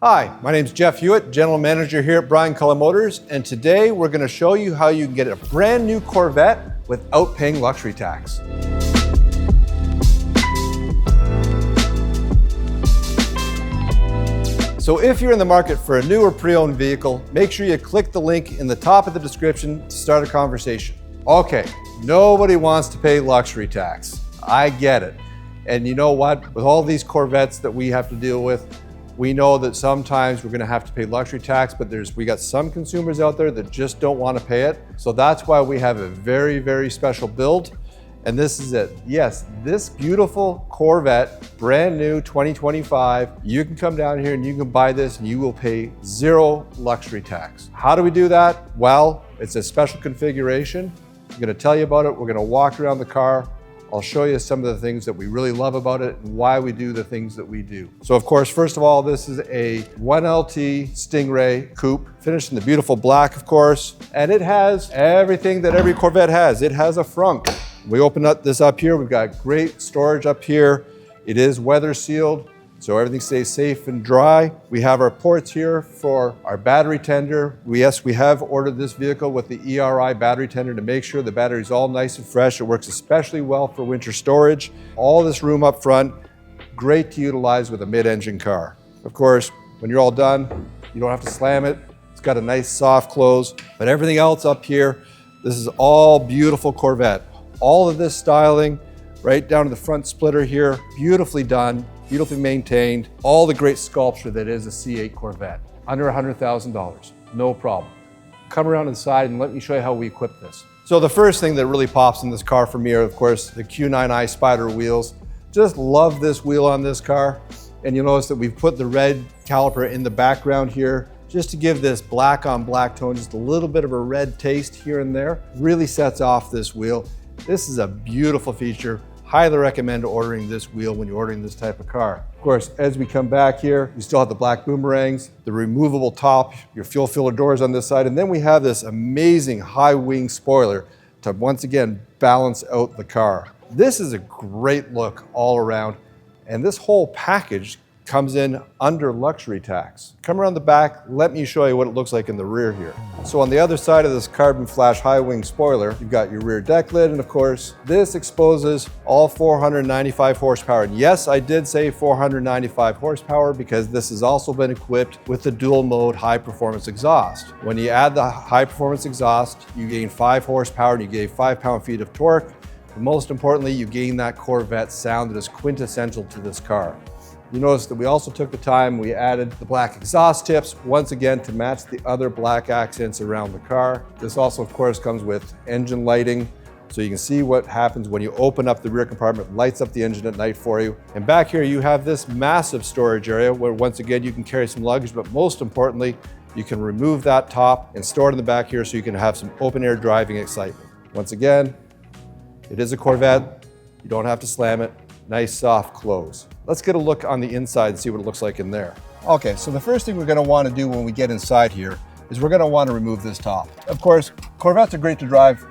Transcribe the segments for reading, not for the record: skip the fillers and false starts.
Hi, my name is Jeff Hewitt, General Manager here at Brian Cullen Motors, and today we're going to show you how you can get a brand new Corvette without paying luxury tax. So if you're in the market for a new or pre-owned vehicle, make sure you click the link in the top of the description to start a conversation. Okay, nobody wants to pay luxury tax. I get it. And you know what? With all these Corvettes that we have to deal with, we know that sometimes we're gonna have to pay luxury tax, but we got some consumers out there that just don't wanna pay it. So that's why we have a very, very special build. And this is it. Yes, this beautiful Corvette, brand new 2025, you can come down here and you can buy this and you will pay zero luxury tax. How do we do that? Well, it's a special configuration. I'm gonna tell you about it. We're gonna walk around the car. I'll show you some of the things that we really love about it and why we do the things that we do. So of course, first of all, this is a 1LT Stingray coupe, finished in the beautiful black, of course. And it has everything that every Corvette has. It has a frunk. We open up this up here. We've got great storage up here. It is weather sealed, so everything stays safe and dry. We have our ports here for our battery tender. Yes, we have ordered this vehicle with the ERI battery tender to make sure the battery is all nice and fresh. It works especially well for winter storage. All this room up front, great to utilize with a mid-engine car. Of course, when you're all done, you don't have to slam it. It's got a nice soft close, but everything else up here, this is all beautiful Corvette. All of this styling, right down to the front splitter here, beautifully done, beautifully maintained. All the great sculpture that is a C8 Corvette. Under $100,000, no problem. Come around inside and let me show you how we equip this. So the first thing that really pops in this car for me are, of course, the Q9i Spider wheels. Just love this wheel on this car. And you'll notice that we've put the red caliper in the background here, just to give this black on black tone, just a little bit of a red taste here and there. Really sets off this wheel. This is a beautiful feature. Highly recommend ordering this wheel when you're ordering this type of car. Of course, as we come back here, we still have the black boomerangs, the removable top, your fuel filler doors on this side, and then we have this amazing high wing spoiler to once again balance out the car. This is a great look all around, and this whole package comes in under luxury tax. Come around the back, let me show you what it looks like in the rear here. So on the other side of this carbon flash high wing spoiler, you've got your rear deck lid, and of course, this exposes all 495 horsepower. And yes, I did say 495 horsepower because this has also been equipped with the dual mode high performance exhaust. When you add the high performance exhaust, you gain 5 horsepower and you gain 5 pound-feet of torque. But most importantly, you gain that Corvette sound that is quintessential to this car. You notice that we also took the time, we added the black exhaust tips, once again to match the other black accents around the car. This also, of course, comes with engine lighting, so you can see what happens when you open up the rear compartment, lights up the engine at night for you. And back here, you have this massive storage area where, once again, you can carry some luggage, but most importantly, you can remove that top and store it in the back here so you can have some open air driving excitement. Once again, it is a Corvette. You don't have to slam it. Nice soft close. Let's get a look on the inside and see what it looks like in there. Okay, so the first thing we're gonna wanna do when we get inside here is we're gonna wanna remove this top. Of course, Corvettes are great to drive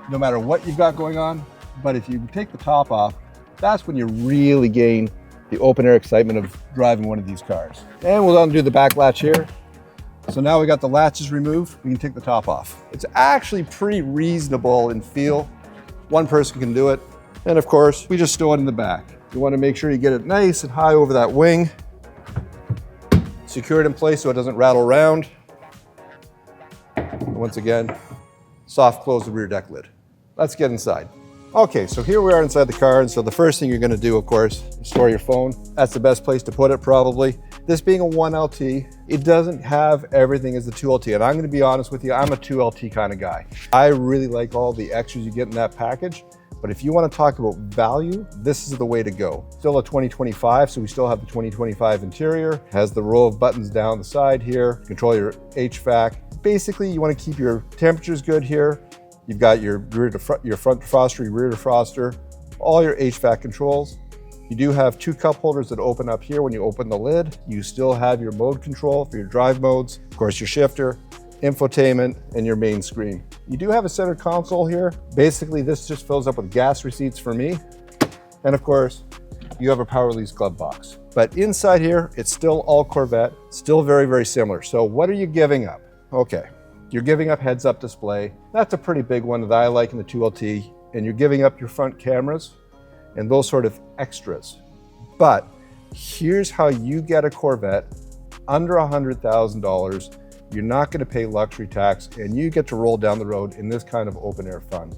no matter what you've got going on, but if you take the top off, that's when you really gain the open air excitement of driving one of these cars. And we'll undo the back latch here. So now we got the latches removed, we can take the top off. It's actually pretty reasonable in feel. One person can do it. And of course, we just stow it in the back. You want to make sure you get it nice and high over that wing. Secure it in place so it doesn't rattle around. And once again, soft close the rear deck lid. Let's get inside. Okay, so here we are inside the car, and so the first thing you're going to do, of course, is store your phone. That's the best place to put it, probably. This being a 1LT, it doesn't have everything as the 2LT, and I'm going to be honest with you, I'm a 2LT kind of guy. I really like all the extras you get in that package. But if you want to talk about value, this is the way to go. Still a 2025, so we still have the 2025 interior. Has the row of buttons down the side here. Control your HVAC. Basically, you want to keep your temperatures good here. You've got your your front defroster, your rear defroster, all your HVAC controls. You do have 2 cup holders that open up here when you open the lid. You still have your mode control for your drive modes, of course your shifter, infotainment, and your main screen. You do have a center console here. Basically, this just fills up with gas receipts for me. And of course, you have a power release glove box. But inside here, it's still all Corvette, still very, very similar. So what are you giving up? Okay, you're giving up heads-up display. That's a pretty big one that I like in the 2LT. And you're giving up your front cameras and those sort of extras. But here's how you get a Corvette under $100,000. You're not going to pay luxury tax, and you get to roll down the road in this kind of open air fun.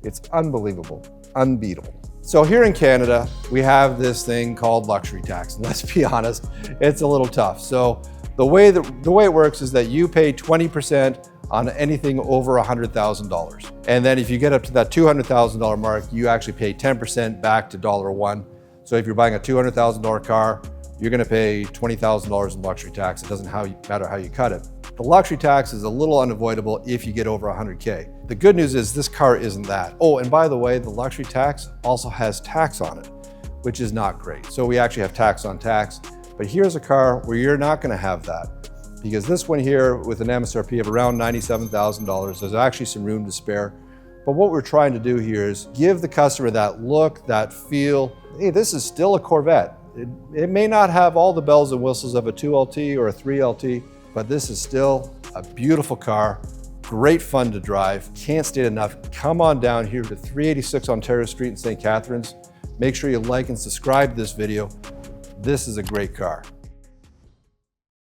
It's unbelievable, unbeatable. So here in Canada, we have this thing called luxury tax. And let's be honest, it's a little tough. So the way it works is that you pay 20% on anything over $100,000. And then if you get up to that $200,000 mark, you actually pay 10% back to $1. So if you're buying a $200,000 car, you're gonna pay $20,000 in luxury tax. It doesn't matter how you cut it. The luxury tax is a little unavoidable if you get over 100K. The good news is this car isn't that. Oh, and by the way, the luxury tax also has tax on it, which is not great. So we actually have tax on tax, but here's a car where you're not gonna have that, because this one here with an MSRP of around $97,000, there's actually some room to spare. But what we're trying to do here is give the customer that look, that feel. Hey, this is still a Corvette. It may not have all the bells and whistles of a 2LT or a 3LT, but this is still a beautiful car, great fun to drive. Can't state enough, come on down here to 386 Ontario Street in St. Catharines. Make sure you like and subscribe to this video. This is a great car.